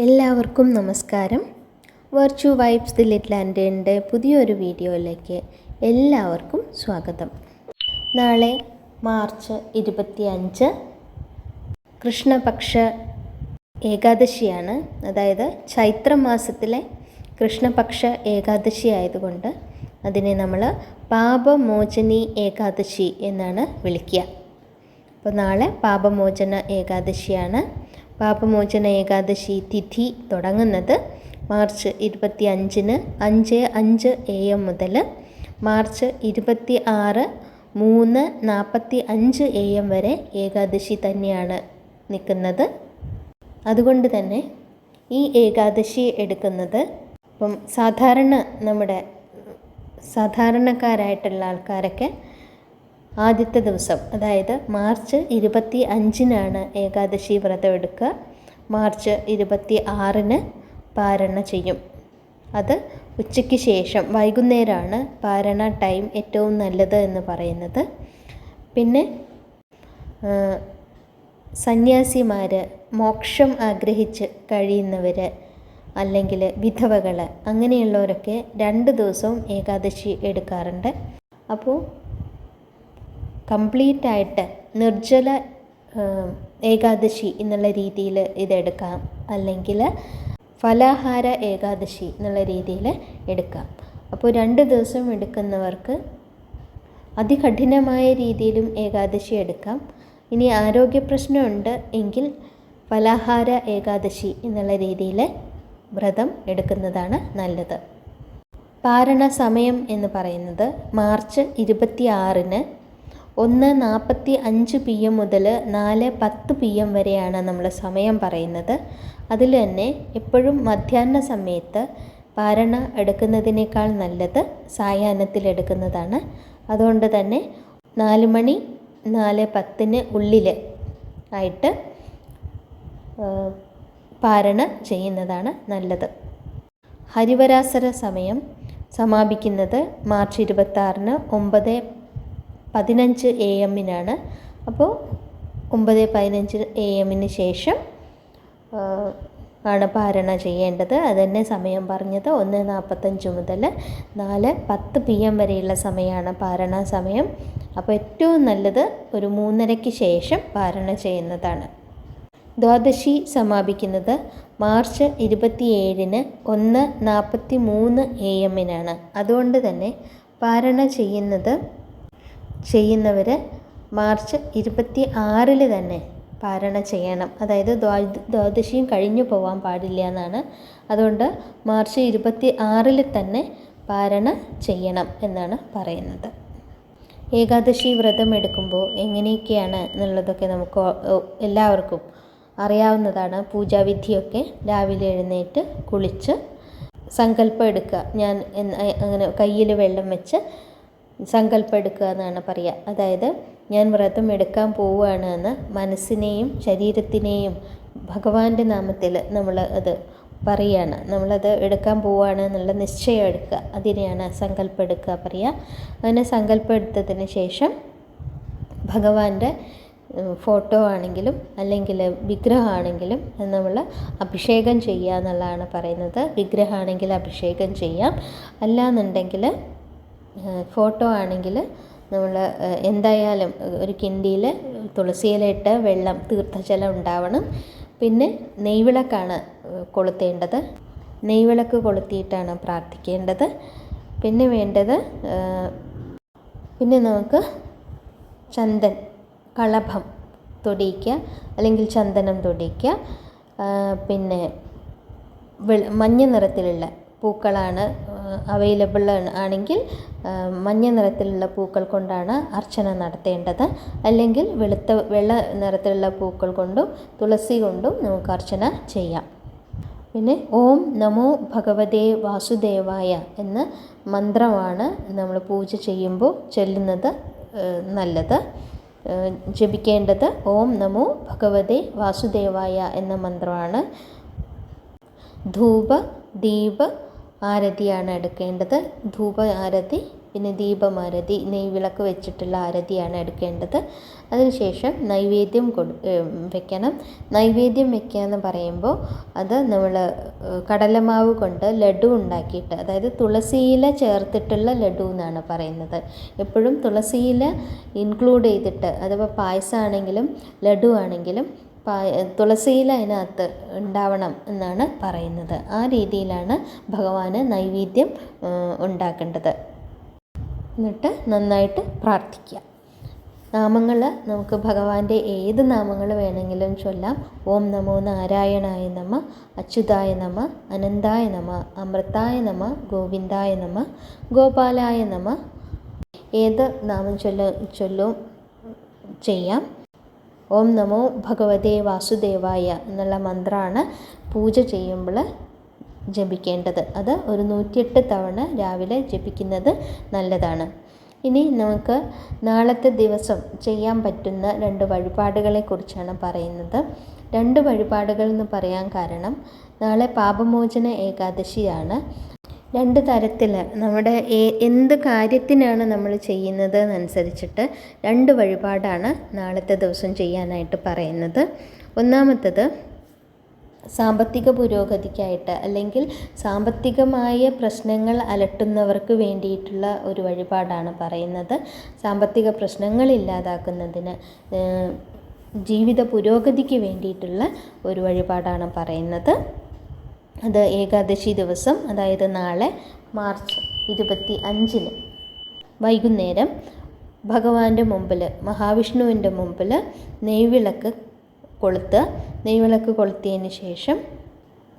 എല്ലാവർക്കും നമസ്കാരം. Virtual vibes the little ആൻഡേൻ്റെ പുതിയൊരു വീഡിയോയിലേക്ക് എല്ലാവർക്കും സ്വാഗതം. നാളെ മാർച്ച് 25 കൃഷ്ണപക്ഷ ഏകാദശിയാണ്. അതായത് ചൈത്രമാസത്തിലെ കൃഷ്ണപക്ഷ ഏകാദശി ആയതുകൊണ്ട് അതിനെ നമ്മൾ പാപമോചനി ഏകാദശി എന്നാണ് വിളിക്കുക. അപ്പോൾ നാളെ പാപമോചന ഏകാദശിയാണ്. പാപമോചന ഏകാദശി തിഥി തുടങ്ങുന്നത് മാർച്ച് 25 5:05 AM മുതൽ മാർച്ച് 26 3:45 AM വരെ ഏകാദശി തന്നെയാണ് നിൽക്കുന്നത്. അതുകൊണ്ട് തന്നെ ഈ ഏകാദശി എടുക്കുന്നത് ഇപ്പം നമ്മുടെ സാധാരണക്കാരായിട്ടുള്ള ആൾക്കാരൊക്കെ ആദ്യത്തെ ദിവസം, അതായത് മാർച്ച് 25 ഏകാദശി വ്രതം എടുക്കുക. മാർച്ച് 26 പാരണ ചെയ്യും. അത് ഉച്ചയ്ക്ക് ശേഷം വൈകുന്നേരമാണ് പാരണ ടൈം ഏറ്റവും നല്ലത് എന്ന് പറയുന്നത്. പിന്നെ സന്യാസിമാർ, മോക്ഷം ആഗ്രഹിച്ച് കഴിയുന്നവർ, അല്ലെങ്കിൽ വിധവകൾ, അങ്ങനെയുള്ളവരൊക്കെ 2 ദിവസവും ഏകാദശി എടുക്കാറുണ്ട്. അപ്പോൾ കംപ്ലീറ്റായിട്ട് നിർജ്ജല ഏകാദശി എന്നുള്ള രീതിയിൽ ഇതെടുക്കാം, അല്ലെങ്കിൽ ഫലാഹാര ഏകാദശി എന്നുള്ള രീതിയിൽ എടുക്കാം. അപ്പോൾ 2 ദിവസം എടുക്കുന്നവർക്ക് അതികഠിനമായ രീതിയിലും ഏകാദശി എടുക്കാം. ഇനി ആരോഗ്യ പ്രശ്നമുണ്ട് എങ്കിൽ ഫലാഹാര ഏകാദശി എന്നുള്ള രീതിയിൽ വ്രതം എടുക്കുന്നതാണ് നല്ലത്. പാരണ സമയം എന്ന് പറയുന്നത് മാർച്ച് 26 1:45 PM മുതൽ 4:10 PM വരെയാണ് നമ്മൾ സമയം പറയുന്നത്. അതിൽ തന്നെ എപ്പോഴും മധ്യാഹ്ന സമയത്ത് പാരണ എടുക്കുന്നതിനേക്കാൾ നല്ലത് സായാഹ്നത്തിൽ എടുക്കുന്നതാണ്. അതുകൊണ്ട് തന്നെ 4 മണി 4:10 ഉള്ളിൽ ആയിട്ട് പാരണ ചെയ്യുന്നതാണ് നല്ലത്. ഹരിവരാസര സമയം സമാപിക്കുന്നത് മാർച്ച് 26 9:15 AM അപ്പോൾ 9:15 AM ശേഷം ആണ് പാരണ ചെയ്യേണ്ടത്. അതുതന്നെ സമയം പറഞ്ഞത് 1:45 മുതൽ 4:10 PM വരെയുള്ള സമയമാണ് പാരണ സമയം. അപ്പോൾ ഏറ്റവും നല്ലത് ഒരു 3:30 ശേഷം പാരണ ചെയ്യുന്നതാണ്. ദ്വാദശി സമാപിക്കുന്നത് മാർച്ച് 27 1:43 AM അതുകൊണ്ട് തന്നെ പാരണ ചെയ്യുന്നവർ മാർച്ച് 26 തന്നെ പാരണ ചെയ്യണം. അതായത് ദ്വാദശിയും കഴിഞ്ഞു പോകാൻ പാടില്ല എന്നാണ്. അതുകൊണ്ട് മാർച്ച് 26 തന്നെ പാരണ ചെയ്യണം എന്നാണ് പറയുന്നത്. ഏകാദശി വ്രതം എടുക്കുമ്പോൾ എങ്ങനെയൊക്കെയാണ് എന്നുള്ളതൊക്കെ നമുക്ക് എല്ലാവർക്കും അറിയാവുന്നതാണ്. പൂജാവിധിയൊക്കെ രാവിലെ എഴുന്നേറ്റ് കുളിച്ച് സങ്കല്പം എടുക്കുക. ഞാൻ അങ്ങനെ കയ്യിൽ വെള്ളം വെച്ച് സങ്കല്പം എടുക്കുക എന്നാണ് പറയുക. അതായത് ഞാൻ വ്രതം എടുക്കാൻ പോവുകയാണ് എന്ന് മനസ്സിനെയും ശരീരത്തിനെയും ഭഗവാന്റെ നാമത്തിൽ നമ്മൾ അത് പറയുകയാണ്. നമ്മളത് എടുക്കാൻ പോവുകയാണ് എന്നുള്ള നിശ്ചയം എടുക്കുക. അതിനെയാണ് സങ്കല്പം എടുക്കുക പറയുക. അങ്ങനെ സങ്കല്പം എടുത്തതിന് ശേഷം ഭഗവാന്റെ ഫോട്ടോ ആണെങ്കിലും അല്ലെങ്കിൽ വിഗ്രഹമാണെങ്കിലും നമ്മൾ അഭിഷേകം ചെയ്യുക എന്നുള്ളതാണ് പറയുന്നത്. വിഗ്രഹമാണെങ്കിൽ അഭിഷേകം ചെയ്യാം, അല്ലാന്നുണ്ടെങ്കിൽ ഫോട്ടോ ആണെങ്കിൽ നമ്മൾ എന്തായാലും ഒരു കിണ്ടിയിൽ തുളസിയിലിട്ട് വെള്ളം തീർത്ഥജലം ഉണ്ടാവണം. പിന്നെ നെയ്വിളക്കാണ് കൊളുത്തേണ്ടത്. നെയ്വിളക്ക് കൊളുത്തിയിട്ടാണ് പ്രാർത്ഥിക്കേണ്ടത്. പിന്നെ വേണ്ടത് നമുക്ക് കളഭം തൊടിയിക്കുക, അല്ലെങ്കിൽ ചന്ദനം തൊടിയിക്കുക. പിന്നെ മഞ്ഞ നിറത്തിലുള്ള പൂക്കളാണ് അവൈലബിൾ ആണെങ്കിൽ മഞ്ഞ നിറത്തിലുള്ള പൂക്കൾ കൊണ്ടാണ് അർച്ചന നടത്തേണ്ടത്. അല്ലെങ്കിൽ വെള്ള നിറത്തിലുള്ള പൂക്കൾ കൊണ്ടും തുളസി കൊണ്ടും നമുക്ക് അർച്ചന ചെയ്യാം. പിന്നെ ഓം നമോ ഭഗവതേ വാസുദേവായ എന്ന മന്ത്രമാണ് നമ്മൾ പൂജ ചെയ്യുമ്പോൾ ചൊല്ലുന്നത് നല്ലത്. ജപിക്കേണ്ടത് ഓം നമോ ഭഗവതേ വാസുദേവായ എന്ന മന്ത്രമാണ്. ധൂപ ദീപ ആരതിയാണ് എടുക്കേണ്ടത്. ധൂപ ആരതി പിന്നെ ദീപമാരതി, നെയ്വിളക്ക് വെച്ചിട്ടുള്ള ആരതിയാണ് എടുക്കേണ്ടത്. അതിനുശേഷം നൈവേദ്യം വെക്കണം. നൈവേദ്യം വെക്കുക എന്ന് പറയുമ്പോൾ അത് നമ്മൾ കടലമാവ് കൊണ്ട് ലഡു ഉണ്ടാക്കിയിട്ട്, അതായത് തുളസിയില ചേർത്തിട്ടുള്ള ലഡു എന്നാണ് പറയുന്നത്. എപ്പോഴും തുളസിയില ഇൻക്ലൂഡ് ചെയ്തിട്ട്, അഥവാ പായസമാണെങ്കിലും ലഡു ആണെങ്കിലും തുളസിയില അതിനകത്ത് ഉണ്ടാവണം എന്നാണ് പറയുന്നത്. ആ രീതിയിലാണ് ഭഗവാന് നൈവേദ്യം ഉണ്ടാക്കേണ്ടത്. എന്നിട്ട് നന്നായിട്ട് പ്രാർത്ഥിക്കുക. നാമങ്ങൾ നമുക്ക് ഭഗവാന്റെ ഏത് നാമങ്ങൾ വേണമെങ്കിലും ചൊല്ലാം. ഓം നമോ നാരായണായ നമ, അച്യുതായ നമ, അനന്തായ നമ, അമൃതായ നമ, ഗോവിന്ദായ നമ, ഗോപാലായ നമ. ഏത് നാമം ചൊല്ലും ചെയ്യാം. ഓം നമോ ഭഗവതേ വാസുദേവായ എന്നുള്ള മന്ത്രമാണ് പൂജ ചെയ്യുമ്പോൾ ജപിക്കേണ്ടത്. അത് ഒരു 108 തവണ രാവിലെ ജപിക്കുന്നത് നല്ലതാണ്. ഇനി നമുക്ക് നാളത്തെ ദിവസം ചെയ്യാൻ പറ്റുന്ന 2 വഴിപാടുകളെ കുറിച്ചാണ് പറയുന്നത്. 2 വഴിപാടുകൾ എന്ന് പറയാൻ കാരണം നാളെ പാപമോചന ഏകാദശിയാണ്. 2 തരത്തിൽ നമ്മുടെ എന്ത് കാര്യത്തിനാണ് നമ്മൾ ചെയ്യുന്നത് എന്നനുസരിച്ചിട്ട് 2 വഴിപാടാണ് നാളത്തെ ദിവസം ചെയ്യാനായിട്ട് പറയുന്നത്. ഒന്നാമത്തത് സാമ്പത്തിക പുരോഗതിക്കായിട്ട്, അല്ലെങ്കിൽ സാമ്പത്തികമായ പ്രശ്നങ്ങൾ അലട്ടുന്നവർക്ക് വേണ്ടിയിട്ടുള്ള ഒരു വഴിപാടാണ് പറയുന്നത്. സാമ്പത്തിക പ്രശ്നങ്ങൾ ഇല്ലാതാക്കുന്നതിന്, ജീവിത പുരോഗതിക്ക് വേണ്ടിയിട്ടുള്ള ഒരു വഴിപാടാണ് പറയുന്നത്. അത് ഏകാദശി ദിവസം, അതായത് നാളെ മാർച്ച് 25 വൈകുന്നേരം ഭഗവാന്റെ മുമ്പിൽ, മഹാവിഷ്ണുവിൻ്റെ മുമ്പിൽ നെയ്വിളക്ക് കൊളുത്തിയതിന് ശേഷം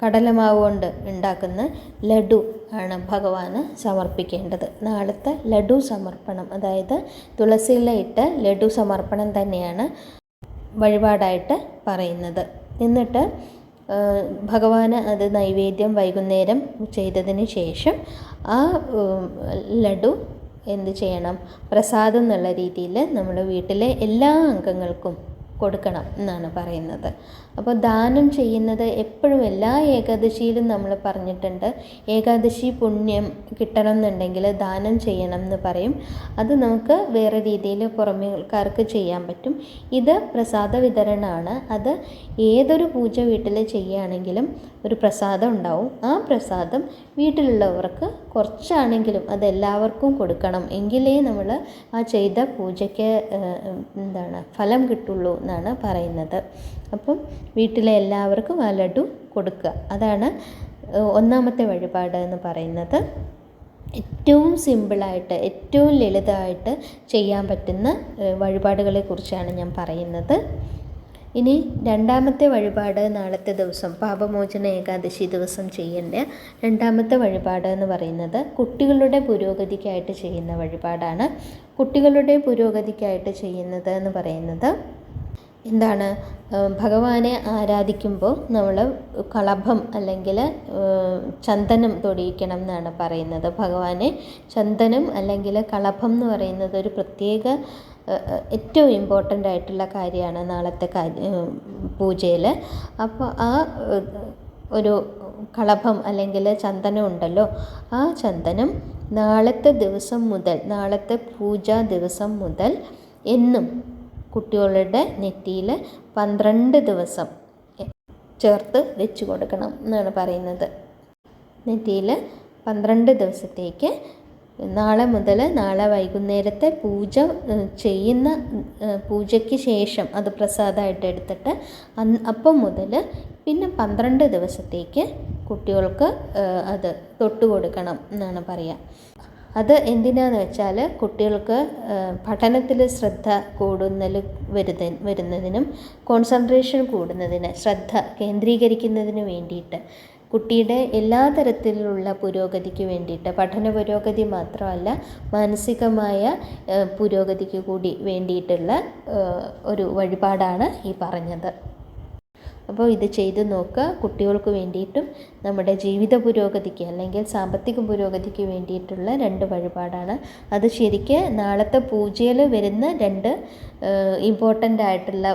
കടലമാവ് കൊണ്ട് ഉണ്ടാക്കുന്ന ലഡു ആണ് ഭഗവാന് സമർപ്പിക്കേണ്ടത്. നാളത്തെ ലഡു സമർപ്പണം, അതായത് തുളസിയില ഇട്ട് ലഡു സമർപ്പണം തന്നെയാണ് വഴിപാടായിട്ട് പറയുന്നത്. എന്നിട്ട് ഭഗവാന് അത് നൈവേദ്യം വൈകുന്നേരം ചെയ്തതിന് ശേഷം ആ ലഡു എന്ത് ചെയ്യണം, പ്രസാദം എന്നുള്ള രീതിയിൽ നമ്മുടെ വീട്ടിലെ എല്ലാ അംഗങ്ങൾക്കും കൊടുക്കണം എന്നാണ് പറയുന്നത്. അപ്പോൾ ദാനം ചെയ്യുന്നത് എപ്പോഴും എല്ലാ ഏകാദശിയിലും നമ്മൾ പറഞ്ഞിട്ടുണ്ട്, ഏകാദശി പുണ്യം കിട്ടണം എന്നുണ്ടെങ്കിൽ ദാനം ചെയ്യണം എന്ന് പറയും. അത് നമുക്ക് വേറെ രീതിയിൽ പുറമേക്കാർക്ക് ചെയ്യാൻ പറ്റും. ഇത് പ്രസാദ വിതരണമാണ്. അത് ഏതൊരു പൂജ വീട്ടിൽ ചെയ്യുകയാണെങ്കിലും ഒരു പ്രസാദം ഉണ്ടാവും. ആ പ്രസാദം വീട്ടിലുള്ളവർക്ക് കുറച്ചാണെങ്കിലും അതെല്ലാവർക്കും കൊടുക്കണം. എങ്കിലേ നമ്മൾ ആ ചെയ്ത പൂജയ്ക്ക് ഫലം കിട്ടുള്ളൂ എന്നാണ് പറയുന്നത്. അപ്പം വീട്ടിലെ എല്ലാവർക്കും ആ ലഡു കൊടുക്കുക. അതാണ് ഒന്നാമത്തെ വഴിപാട് എന്ന് പറയുന്നത്. ഏറ്റവും സിമ്പിളായിട്ട്, ഏറ്റവും ലളിതമായിട്ട് ചെയ്യാൻ പറ്റുന്ന വഴിപാടുകളെ കുറിച്ചാണ് ഞാൻ പറയുന്നത്. ഇനി രണ്ടാമത്തെ വഴിപാട്, നാളത്തെ ദിവസം പാപമോചന ഏകാദശി ദിവസം ചെയ്യേണ്ട രണ്ടാമത്തെ വഴിപാട് എന്ന് പറയുന്നത് കുട്ടികളുടെ പുരോഗതിക്കായിട്ട് ചെയ്യുന്ന വഴിപാടാണ്. കുട്ടികളുടെ പുരോഗതിക്കായിട്ട് ചെയ്യുന്നത് എന്ന് പറയുന്നത് എന്താണ്, ഭഗവാനെ ആരാധിക്കുമ്പോൾ നമ്മൾ കളഭം അല്ലെങ്കിൽ ചന്ദനം തൊടിയിക്കണം എന്നാണ് പറയുന്നത്. ഭഗവാനെ ചന്ദനം അല്ലെങ്കിൽ കളഭം എന്ന് പറയുന്നത് ഒരു പ്രത്യേക ഏറ്റവും ഇമ്പോർട്ടൻ്റ് ആയിട്ടുള്ള കാര്യമാണ് നാളത്തെ പൂജയിൽ. അപ്പോൾ ആ ഒരു കളഭം അല്ലെങ്കിൽ ചന്ദനം ഉണ്ടല്ലോ, ആ ചന്ദനം നാളത്തെ ദിവസം മുതൽ, നാളത്തെ പൂജാ ദിവസം മുതൽ എന്നും കുട്ടികളുടെ നെറ്റിയിൽ 12 ദിവസം ചേർത്ത് വെച്ച് കൊടുക്കണം എന്നാണ് പറയുന്നത്. നെറ്റിയിൽ 12 ദിവസത്തേക്ക്, നാളെ മുതൽ നാളെ വൈകുന്നേരത്തെ ചെയ്യുന്ന പൂജയ്ക്ക് ശേഷം അത് പ്രസാദമായിട്ട് എടുത്തിട്ട് അപ്പം മുതൽ പിന്നെ 12 ദിവസത്തേക്ക് കുട്ടികൾക്ക് അത് തൊട്ട് കൊടുക്കണം എന്നാണ് പറയുക. അത് എന്തിനാന്ന് വെച്ചാൽ കുട്ടികൾക്ക് പഠനത്തിൽ ശ്രദ്ധ വരുന്നതിനും കോൺസെൻട്രേഷൻ കൂടുന്നതിന്, ശ്രദ്ധ കേന്ദ്രീകരിക്കുന്നതിന് വേണ്ടിയിട്ട്, കുട്ടിയുടെ എല്ലാ തരത്തിലുള്ള പുരോഗതിക്ക് വേണ്ടിയിട്ട്, പഠന പുരോഗതി മാത്രമല്ല മാനസികമായ പുരോഗതിക്ക് കൂടി വേണ്ടിയിട്ടുള്ള ഒരു വഴിപാടാണ് ഈ പറഞ്ഞത്. അപ്പോൾ ഇത് ചെയ്ത് നോക്കുക. കുട്ടികൾക്ക് വേണ്ടിയിട്ടും നമ്മുടെ ജീവിത പുരോഗതിക്ക് അല്ലെങ്കിൽ സാമ്പത്തിക പുരോഗതിക്ക് വേണ്ടിയിട്ടുള്ള 2 വഴിപാടാണ്. അത് ശരിക്ക് നാളത്തെ പൂജയിൽ വരുന്ന 2 ഇമ്പോർട്ടൻ്റ് ആയിട്ടുള്ള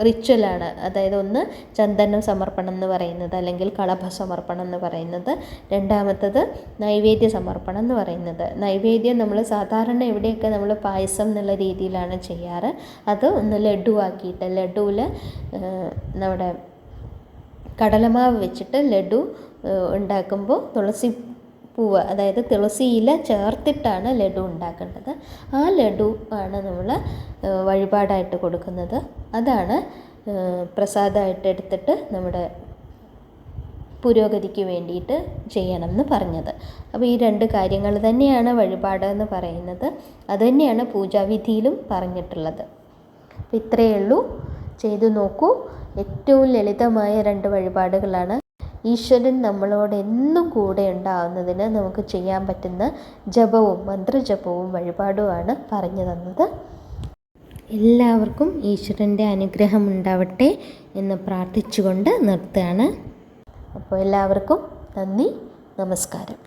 റിച്വലാണ്. അതായത് ഒന്ന് ചന്ദന സമർപ്പണം എന്ന് പറയുന്നത്, അല്ലെങ്കിൽ കളഭ സമർപ്പണം എന്ന് പറയുന്നത്. രണ്ടാമത്തത് നൈവേദ്യ സമർപ്പണം എന്ന് പറയുന്നത്. നൈവേദ്യം നമ്മൾ സാധാരണ എവിടെയൊക്കെ നമ്മൾ പായസം എന്നുള്ള രീതിയിലാണ് ചെയ്യാറ്. അത് ഒന്ന് ലഡു ആക്കിയിട്ട്, ലഡുവിൽ നമ്മുടെ കടലമാവ് വെച്ചിട്ട് ലഡു ഉണ്ടാക്കുമ്പോൾ തുളസി പൂവ്, അതായത് തുളസി ഇല ചേർത്തിട്ടാണ് ലഡു ഉണ്ടാക്കേണ്ടത്. ആ ലഡു ആണ് നമ്മൾ വഴിപാടായിട്ട് കൊടുക്കുന്നത്. അതാണ് പ്രസാദമായിട്ട് എടുത്തിട്ട് നമ്മുടെ പുരോഗതിക്ക് വേണ്ടിയിട്ട് ചെയ്യണം എന്ന് പറഞ്ഞത്. അപ്പോൾ ഈ 2 കാര്യങ്ങൾ തന്നെയാണ് വഴിപാട് എന്ന് പറയുന്നത്. അതുതന്നെയാണ് പൂജാവിധിയിലും പറഞ്ഞിട്ടുള്ളത്. അപ്പോൾ ഇത്രയേ ഉള്ളൂ. ചെയ്തു നോക്കൂ. ഏറ്റവും ലളിതമായ 2 വഴിപാടുകളാണ്. ഈശ്വരൻ നമ്മളോട് എന്നും കൂടെ ഉണ്ടാവുന്നതിന് നമുക്ക് ചെയ്യാൻ പറ്റുന്ന ജപവും മന്ത്രജപവും വഴിപാടുമാണ് പറഞ്ഞു തന്നത്. എല്ലാവർക്കും ഈശ്വരൻ്റെ അനുഗ്രഹം ഉണ്ടാവട്ടെ എന്ന് പ്രാർത്ഥിച്ചുകൊണ്ട് നിർത്തുകയാണ്. അപ്പോൾ എല്ലാവർക്കും നന്ദി, നമസ്കാരം.